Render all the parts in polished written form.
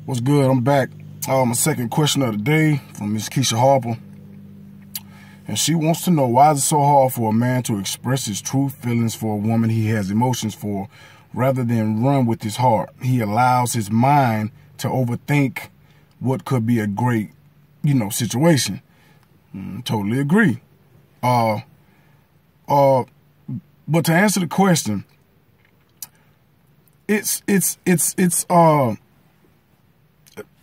What's good? I'm back. My second question of the day from Miss Keisha Harper. And she wants to know, why is it so hard for a man to express his true feelings for a woman he has emotions for rather than run with his heart? He allows his mind to overthink what could be a great, situation. Totally agree. But to answer the question, it's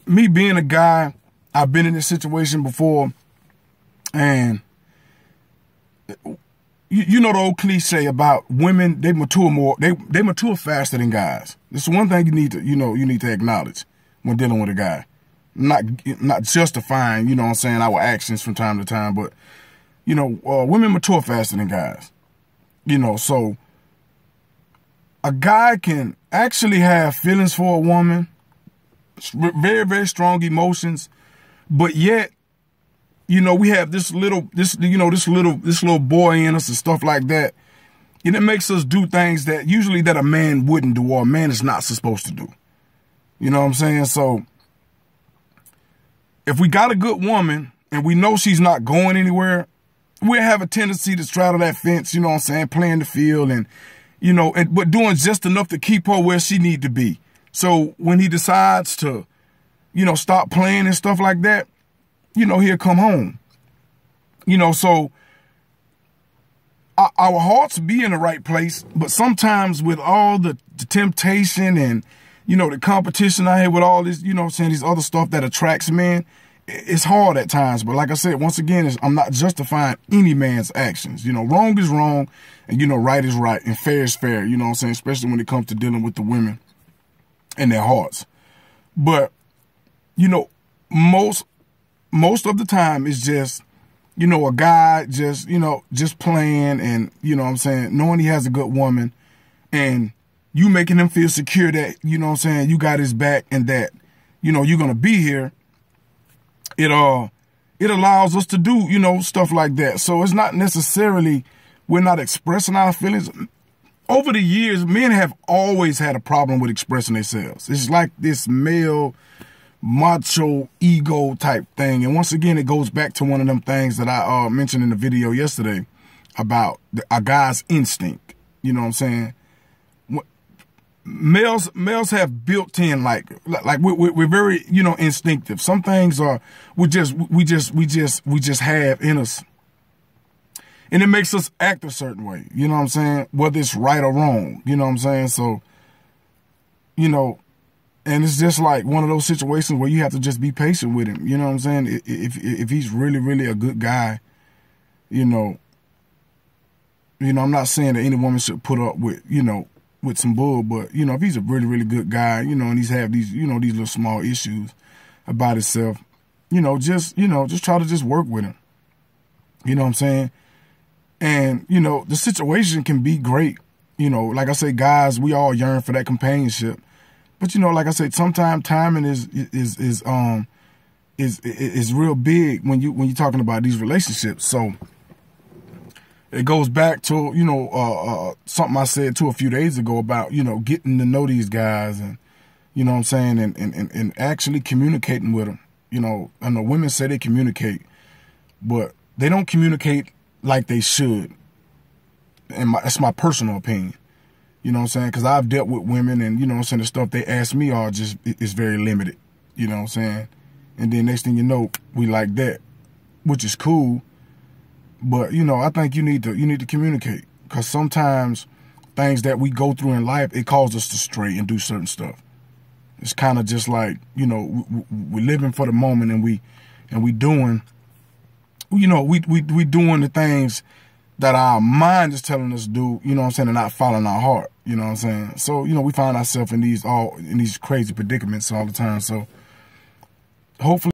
me being a guy. I've been in this situation before, and you know the old cliche about women, they mature more, they mature faster than guys. This is one thing you need to acknowledge when dealing with a guy. Not justifying, our actions from time to time, but women mature faster than guys. So a guy can actually have feelings for a woman, very, very strong emotions, but yet, we have this little boy in us and stuff like that. And it makes us do things that usually that a man wouldn't do, or a man is not supposed to do. You know what I'm saying? So if we got a good woman and we know she's not going anywhere, we have a tendency to straddle that fence, playing the field and, but doing just enough to keep her where she need to be. So when he decides to, stop playing and stuff like that, he'll come home. So our hearts be in the right place, but sometimes with all the temptation and, the competition I have with all this, these other stuff that attracts men, it's hard at times. But like I said, once again, I'm not justifying any man's actions. Wrong is wrong and, right is right and fair is fair, especially when it comes to dealing with the women and their hearts. But, most of the time it's just, a guy just playing and, knowing he has a good woman and you making him feel secure that, you got his back and that, you're going to be here. It allows us to do, stuff like that. So it's not necessarily, we're not expressing our feelings. Over the years, men have always had a problem with expressing themselves. It's like this male macho ego type thing. And once again, it goes back to one of them things that I mentioned in the video yesterday about a guy's instinct. You know what I'm saying? Males have built in like we're very, instinctive. Some things are, we just have in us. And it makes us act a certain way. You know what I'm saying? Whether it's right or wrong. You know what I'm saying? So, and it's just like one of those situations where you have to just be patient with him. You know what I'm saying? If he's really, really a good guy, I'm not saying that any woman should put up with, with some bull, but, if he's a really, really good guy, and he's have these, these little small issues about himself, just try to just work with him. You know what I'm saying? And, the situation can be great. Like I say, guys, we all yearn for that companionship. But, like I said, sometimes timing is real big when you're talking about these relationships. So it goes back to, something I said a few days ago about, getting to know these guys and, what I'm saying, and actually communicating with them. I know women say they communicate, but they don't communicate like they should. And that's my personal opinion. You know what I'm saying? Because I've dealt with women and, the stuff they ask me are just, it's very limited. You know what I'm saying? And then next thing you know, we like that, which is cool. But, I think you need to communicate, because sometimes things that we go through in life, it causes us to stray and do certain stuff. It's kind of just like, we're living for the moment and we doing, we doing the things that our mind is telling us to do, and not following our heart, So, we find ourselves in these crazy predicaments all the time. So hopefully